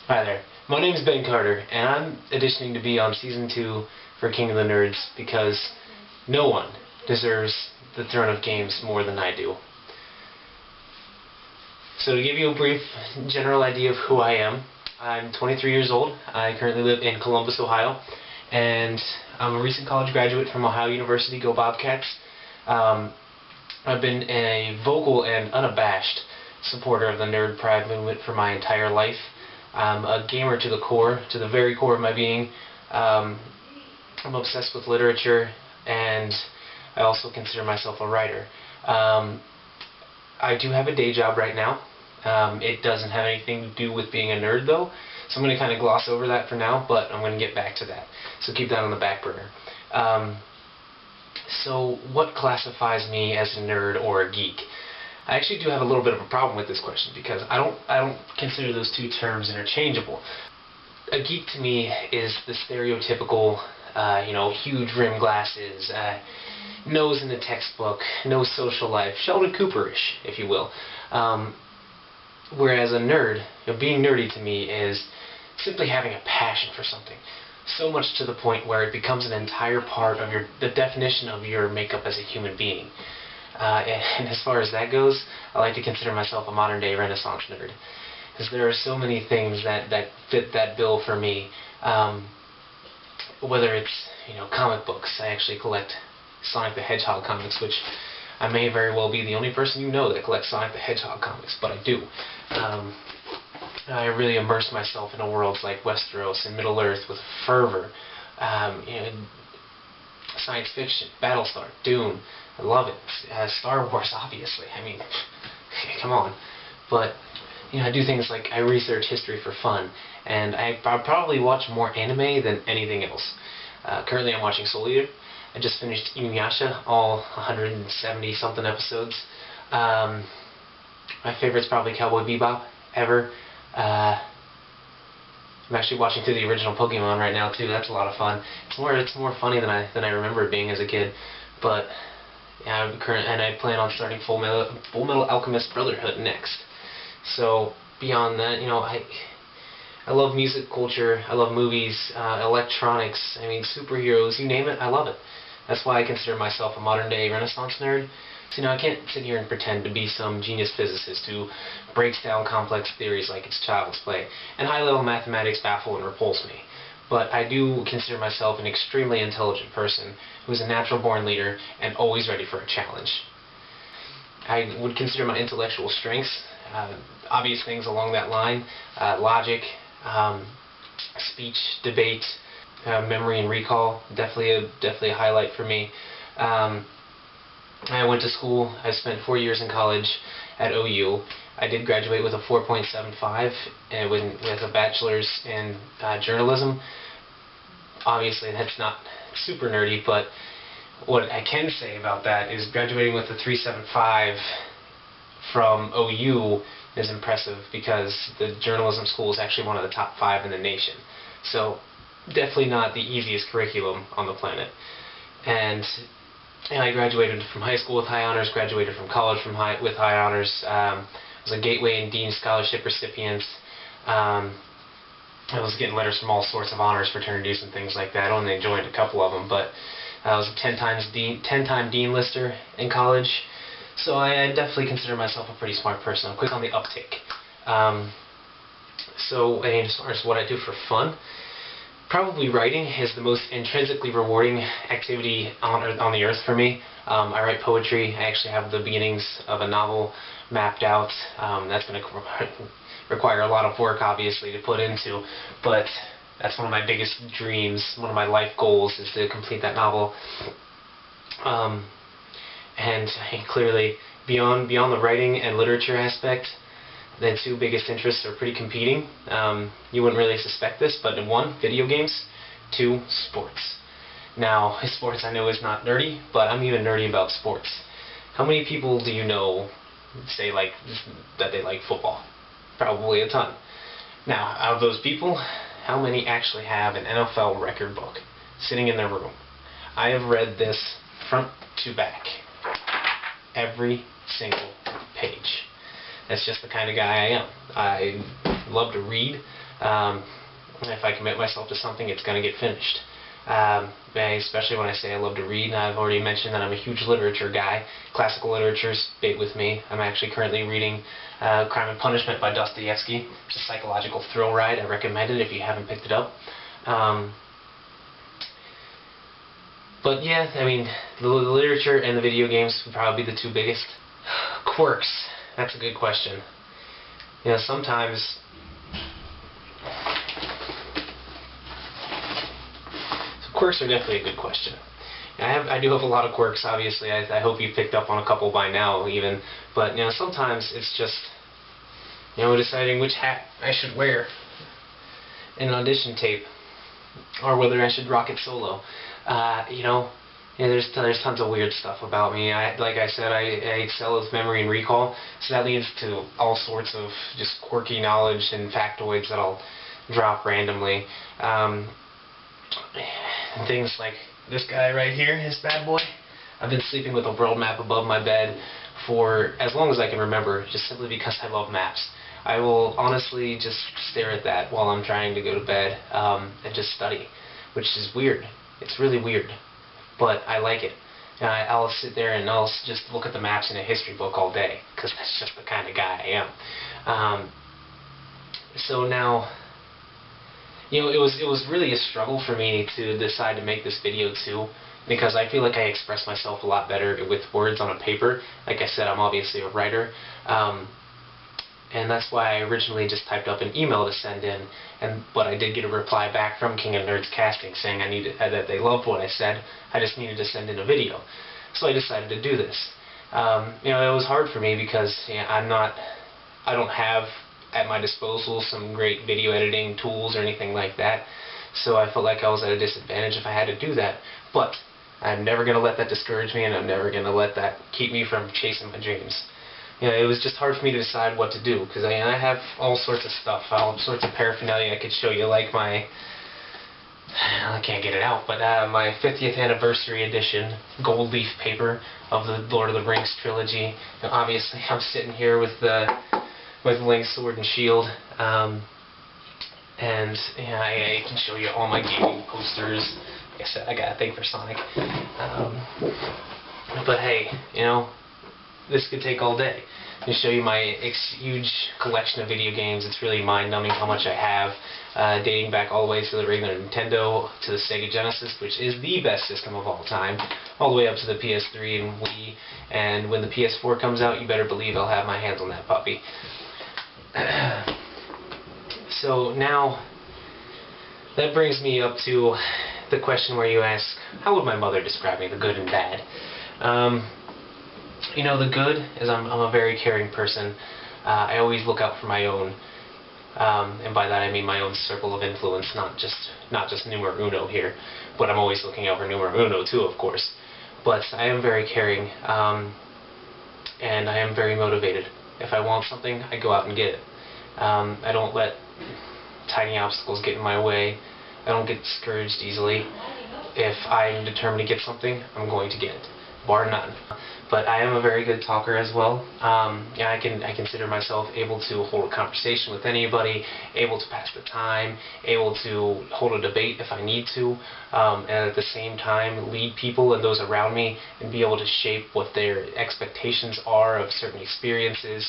Hi there. My name is Ben Carter, and I'm auditioning to be on Season 2 for King of the Nerds because no one deserves the throne of games more than I do. So to give you a brief general idea of who I am, I'm 23 years old. I currently live in Columbus, Ohio, and I'm a recent college graduate from Ohio University. Go Bobcats! I've been a vocal and unabashed supporter of the nerd pride movement for my entire life. I'm a gamer to the core, to the very core of my being. I'm obsessed with literature, and I also consider myself a writer. I do have a day job right now. It doesn't have anything to do with being a nerd, though, so I'm going to kind of gloss over that for now, but I'm going to get back to that. So keep that on the back burner. So what classifies me as a nerd or a geek? I actually do have a little bit of a problem with this question because I don't consider those two terms interchangeable. A geek to me is the stereotypical, huge rim glasses, nose in the textbook, no social life, Sheldon Cooper-ish, if you will. Whereas a nerd, being nerdy to me is simply having a passion for something. So much to the point where it becomes an entire part of the definition of your makeup as a human being. And as far as that goes, I like to consider myself a modern-day Renaissance nerd, because there are so many things that fit that bill for me. Whether it's comic books, I actually collect Sonic the Hedgehog comics, which I may very well be the only person you know that collects Sonic the Hedgehog comics, but I do. I really immerse myself in worlds like Westeros and Middle-earth with fervor. Science fiction, Battlestar, Dune, I love it. Star Wars, obviously. I mean, come on. But I do things like I research history for fun, and I probably watch more anime than anything else. Currently, I'm watching Soul Eater. I just finished Inuyasha, all 170-something episodes. My favorite's probably Cowboy Bebop ever. I'm actually watching through the original Pokemon right now too. That's a lot of fun. It's more funny than I remember it being as a kid. But yeah, I plan on starting Full Metal Alchemist Brotherhood next. So beyond that, I love music culture. I love movies, electronics. I mean, superheroes. You name it, I love it. That's why I consider myself a modern-day Renaissance nerd. So, I can't sit here and pretend to be some genius physicist who breaks down complex theories like it's child's play, and high-level mathematics baffle and repulse me. But I do consider myself an extremely intelligent person who is a natural-born leader and always ready for a challenge. I would consider my intellectual strengths, obvious things along that line, logic, speech, debate, memory and recall, definitely a highlight for me. I went to school. I spent 4 years in college at OU. I did graduate with a 4.75 and with a bachelor's in journalism. Obviously, that's not super nerdy, but what I can say about that is graduating with a 3.75 from OU is impressive because the journalism school is actually one of the top 5 in the nation. So definitely not the easiest curriculum on the planet. And I graduated from high school with high honors, graduated from college with high honors. I was a Gateway and Dean Scholarship recipient. I was getting letters from all sorts of honors fraternities and things like that. I only joined a couple of them, but I was a 10-time Dean lister in college. So I definitely consider myself a pretty smart person. I'm quick on the uptake. So as far as what I do for fun, probably writing is the most intrinsically rewarding activity on the earth for me. I write poetry. I actually have the beginnings of a novel mapped out. That's going to require a lot of work, obviously, to put into, but that's one of my biggest dreams. One of my life goals is to complete that novel. And clearly, beyond the writing and literature aspect, the two biggest interests are pretty competing. You wouldn't really suspect this, but in 1, video games, 2, sports. Now, sports I know is not nerdy, but I'm even nerdy about sports. How many people do you know say that they like football? Probably a ton. Now, out of those people, how many actually have an NFL record book sitting in their room? I have read this front to back. Every single page. That's just the kind of guy I am. I love to read. If I commit myself to something, it's going to get finished. Especially when I say I love to read, and I've already mentioned that I'm a huge literature guy. Classical literature is big with me. I'm actually currently reading Crime and Punishment by Dostoevsky. It's a psychological thrill ride. I recommend it if you haven't picked it up. But yeah, I mean, the literature and the video games would probably be the two biggest. Quirks. That's a good question. You know, sometimes... Quirks are definitely a good question. I do have a lot of quirks, obviously. I hope you picked up on a couple by now, even. But, you know, sometimes it's just, you know, deciding which hat I should wear in an audition tape, or whether I should rock it solo. You know, there's tons of weird stuff about me. Like I said, I excel with memory and recall, so that leads to all sorts of just quirky knowledge and factoids that I'll drop randomly. Things like this guy right here, this bad boy. I've been sleeping with a world map above my bed for as long as I can remember, just simply because I love maps. I will honestly just stare at that while I'm trying to go to bed and just study, which is weird. It's really weird, but I like it. And I'll sit there and I'll just look at the maps in a history book all day, because that's just the kind of guy I am. So now, you know, it was really a struggle for me to decide to make this video too, because I feel like I express myself a lot better with words on a paper. Like I said, I'm obviously a writer, and that's why I originally just typed up an email to send in, but I did get a reply back from King of Nerds Casting saying that they loved what I said. I just needed to send in a video, so I decided to do this. You know, it was hard for me because, you know, I don't have at my disposal some great video editing tools or anything like that, so I felt like I was at a disadvantage if I had to do that. But I'm never going to let that discourage me, and I'm never going to let that keep me from chasing my dreams. You know, it was just hard for me to decide what to do, because I have all sorts of stuff, all sorts of paraphernalia I could show you, like my, I can't get it out, but my 50th anniversary edition gold leaf paper of the Lord of the Rings trilogy. And obviously I'm sitting here with Link's sword and shield, and yeah, I can show you all my gaming posters. Like I said, I got a thing for Sonic. But hey, you know, this could take all day to show you my huge collection of video games. It's really mind-numbing how much I have, dating back all the way to the regular Nintendo, to the Sega Genesis, which is the best system of all time, all the way up to the PS3 and Wii. And when the PS4 comes out, you better believe I'll have my hands on that puppy. So now, that brings me up to the question where you ask, how would my mother describe me, the good and bad? You know, the good is I'm a very caring person. I always look out for my own, and by that I mean my own circle of influence, not just numero uno here, but I'm always looking out for numero uno too, of course. But I am very caring, and I am very motivated. If I want something, I go out and get it. I don't let tiny obstacles get in my way. I don't get discouraged easily. If I'm determined to get something, I'm going to get it, bar none. But I am a very good talker as well. Yeah, I consider myself able to hold a conversation with anybody, able to pass the time, able to hold a debate if I need to, and at the same time lead people and those around me and be able to shape what their expectations are of certain experiences.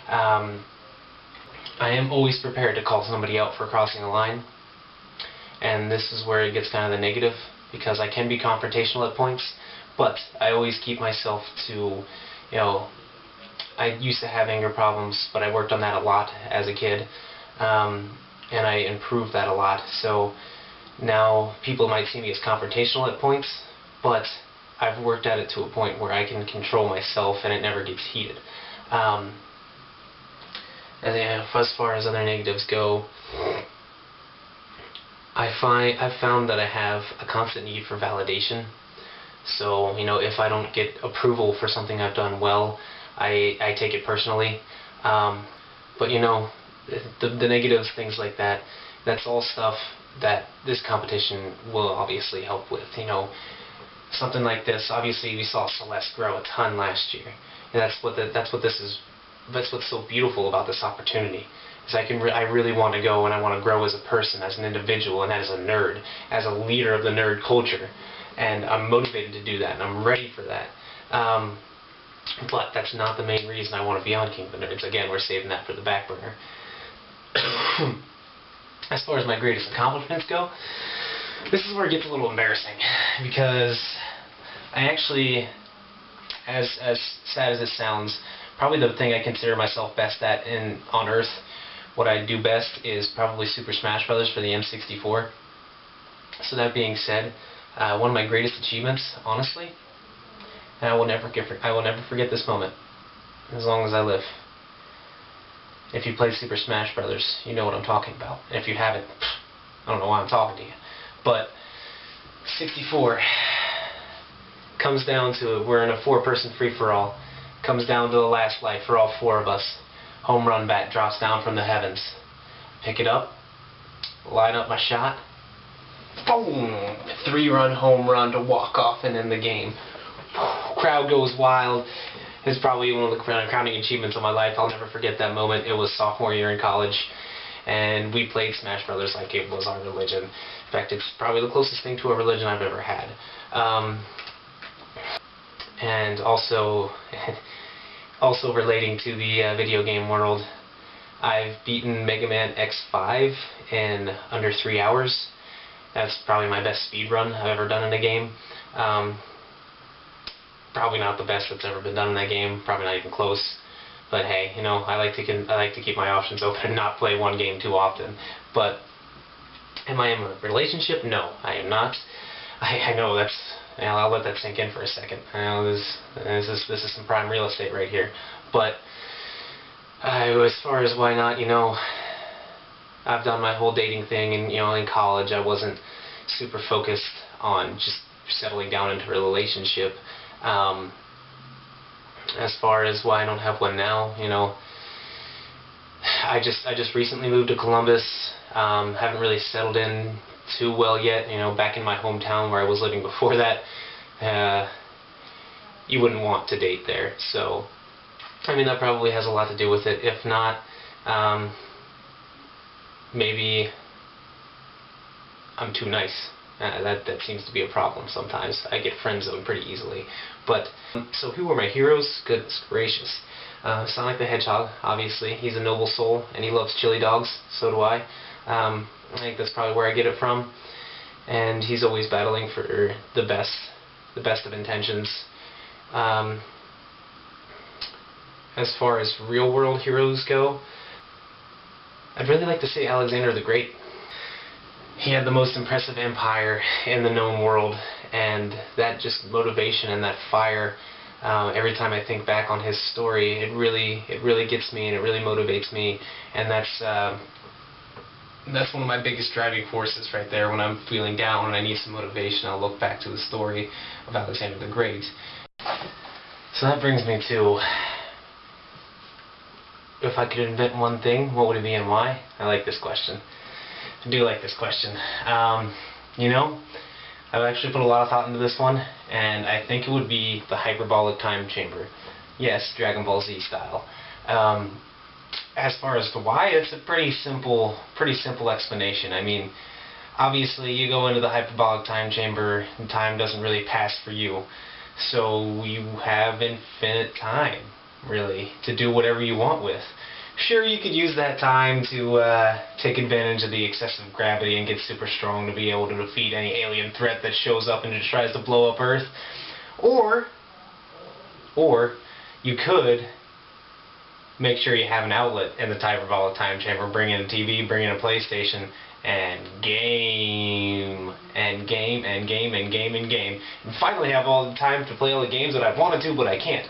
I am always prepared to call somebody out for crossing a line, and this is where it gets kind of the negative, because I can be confrontational at points. But I always keep myself to, you know, I used to have anger problems, but I worked on that a lot as a kid, and I improved that a lot. So now people might see me as confrontational at points, but I've worked at it to a point where I can control myself and it never gets heated. As far as other negatives go, I've found that I have a constant need for validation. So, you know, if I don't get approval for something I've done well, I take it personally. But, you know, the negatives, things like that, that's all stuff that this competition will obviously help with. You know, something like this, obviously we saw Celeste grow a ton last year. And that's what's so beautiful about this opportunity. is I really want to go, and I want to grow as a person, as an individual, and as a nerd, as a leader of the nerd culture. And I'm motivated to do that, and I'm ready for that. But that's not the main reason I want to be on King of the Nerds. Again, we're saving that for the back burner. As far as my greatest accomplishments go, this is where it gets a little embarrassing, because I actually, as sad as it sounds, probably the thing I consider myself best at on Earth, what I do best is probably Super Smash Brothers for the N64. So that being said, one of my greatest achievements, honestly, and I will never forget this moment, as long as I live. If you played Super Smash Brothers, you know what I'm talking about. And if you haven't, I don't know why I'm talking to you. But 64 comes down to it. We're in a 4-person free-for-all. Comes down to the last life for all 4 of us. Home run bat drops down from the heavens. Pick it up, line up my shot. Boom! 3-run home run to walk off and end the game. Crowd goes wild. It's probably one of the crowning achievements of my life. I'll never forget that moment. It was sophomore year in college, and we played Smash Brothers like it was our religion. In fact, it's probably the closest thing to a religion I've ever had. And also relating to the video game world, I've beaten Mega Man X5 in under 3 hours. That's probably my best speed run I've ever done in a game. Probably not the best that's ever been done in that game. Probably not even close. But hey, you know, I like to keep my options open and not play one game too often. But am I in a relationship? No, I am not. I know that's. I'll let that sink in for a second. I know this is some prime real estate right here. But as far as why not, you know, I've done my whole dating thing, and you know, in college I wasn't super focused on just settling down into a relationship. As far as why I don't have one now, you know, I just recently moved to Columbus. Haven't really settled in too well yet. You know, back in my hometown where I was living before that, you wouldn't want to date there. So, I mean, that probably has a lot to do with it. If not, maybe I'm too nice. That seems to be a problem sometimes. I get friend-zoned pretty easily. But, so who are my heroes? Goodness gracious. Sonic the Hedgehog, obviously. He's a noble soul, and he loves chili dogs. So do I. I think that's probably where I get it from. And he's always battling for the best of intentions. As far as real-world heroes go, I'd really like to say Alexander the Great. He had the most impressive empire in the known world, and that just motivation and that fire, every time I think back on his story, it really gets me, and it really motivates me, and that's one of my biggest driving forces right there. When I'm feeling down and I need some motivation, I'll look back to the story of Alexander the Great. So that brings me to, if I could invent one thing, what would it be and why? I like this question. I do like this question. You know, I've actually put a lot of thought into this one, and I think it would be the hyperbolic time chamber. Yes, Dragon Ball Z style. As far as to why, it's a pretty simple explanation. I mean, obviously you go into the hyperbolic time chamber and time doesn't really pass for you. So you have infinite time, really, to do whatever you want with. Sure, you could use that time to take advantage of the excessive gravity and get super strong to be able to defeat any alien threat that shows up and just tries to blow up Earth. Or you could make sure you have an outlet in the hyperbolic time chamber, bring in a TV, bring in a PlayStation, and game, and game, and game, and game, and game, and finally have all the time to play all the games that I've wanted to, but I can't.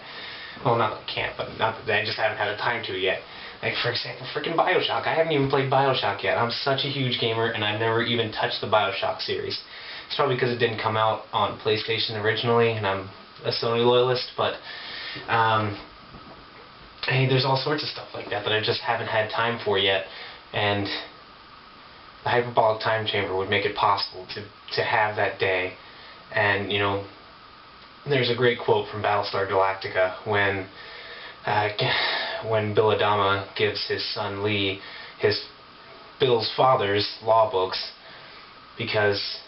Well, not that I can't, but not that I just haven't had the time to yet. Like, for example, freaking BioShock. I haven't even played BioShock yet. I'm such a huge gamer, and I've never even touched the BioShock series. It's probably because it didn't come out on PlayStation originally, and I'm a Sony loyalist, but, hey, there's all sorts of stuff like that I just haven't had time for yet, and the hyperbolic time chamber would make it possible to have that day. And, you know, there's a great quote from Battlestar Galactica when Bill Adama gives his son Lee Bill's father's law books because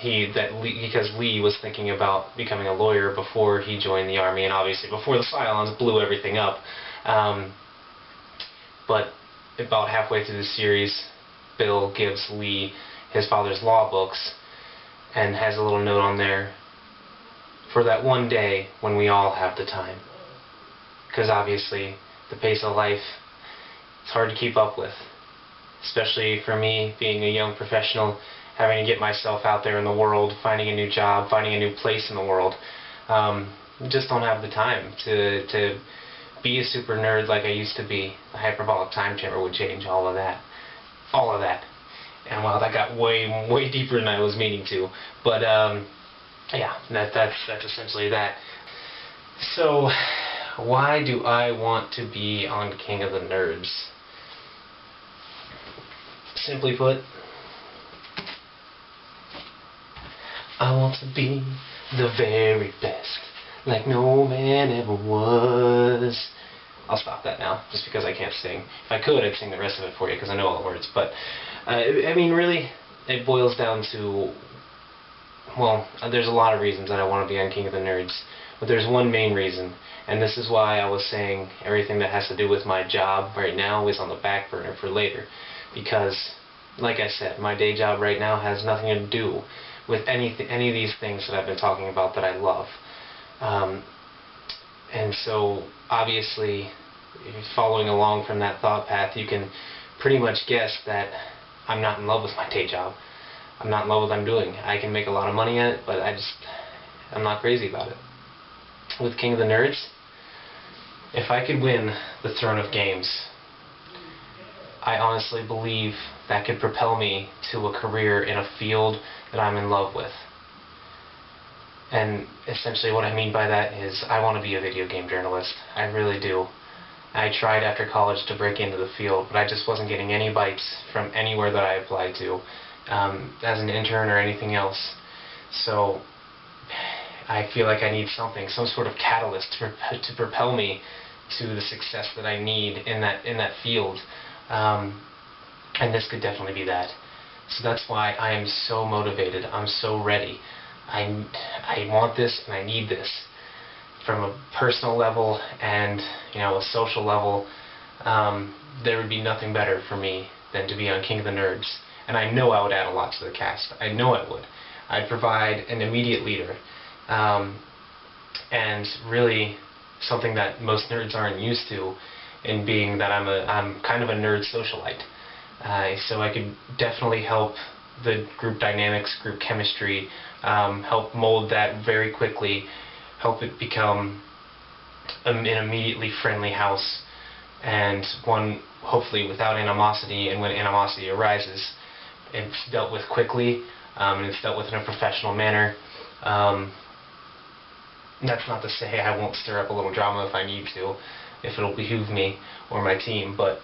Lee was thinking about becoming a lawyer before he joined the Army, and obviously before the Cylons blew everything up. But about halfway through the series, Bill gives Lee his father's law books and has a little note on there, for that one day when we all have the time. Because obviously the pace of life, it's hard to keep up with. Especially for me, being a young professional, having to get myself out there in the world, finding a new job, finding a new place in the world. Just don't have the time to be a super nerd like I used to be. The hyperbolic time chamber would change all of that. All of that. And wow, that got way deeper than I was meaning to. But yeah, that's essentially that. So, why do I want to be on King of the Nerds? Simply put, I want to be the very best, like no man ever was. I'll stop that now, just because I can't sing. If I could, I'd sing the rest of it for you, because I know all the words. But, I mean, really, it boils down to, well, there's a lot of reasons that I want to be on King of the Nerds. But there's one main reason, and this is why I was saying everything that has to do with my job right now is on the back burner for later. Because, like I said, my day job right now has nothing to do with any of these things that I've been talking about that I love. And so, obviously, following along from that thought path, you can pretty much guess that I'm not in love with my day job. I'm not in love with what I'm doing. I can make a lot of money at it, but I'm not crazy about it. With King of the Nerds, if I could win the Throne of Games, I honestly believe that could propel me to a career in a field that I'm in love with. And essentially what I mean by that is I want to be a video game journalist. I really do. I tried after college to break into the field, but I just wasn't getting any bites from anywhere that I applied to as an intern or anything else. So I feel like I need something, some sort of catalyst to propel me to the success that I need in that field. And this could definitely be that. So that's why I am so motivated. I'm so ready. I want this and I need this. From a personal level and a social level, there would be nothing better for me than to be on King of the Nerds. And I know I would add a lot to the cast. I know I would. I'd provide an immediate leader. And really something that most nerds aren't used to, in being that I'm kind of a nerd socialite. So I could definitely help the group dynamics, group chemistry, help mold that very quickly, help it become an immediately friendly house, and one hopefully without animosity, and when animosity arises, it's dealt with quickly, and it's dealt with in a professional manner. That's not to say I won't stir up a little drama if I need to, if it'll behoove me or my team, but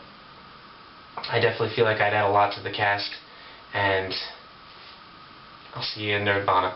I definitely feel like I'd add a lot to the cast, and I'll see you in Nerdvana.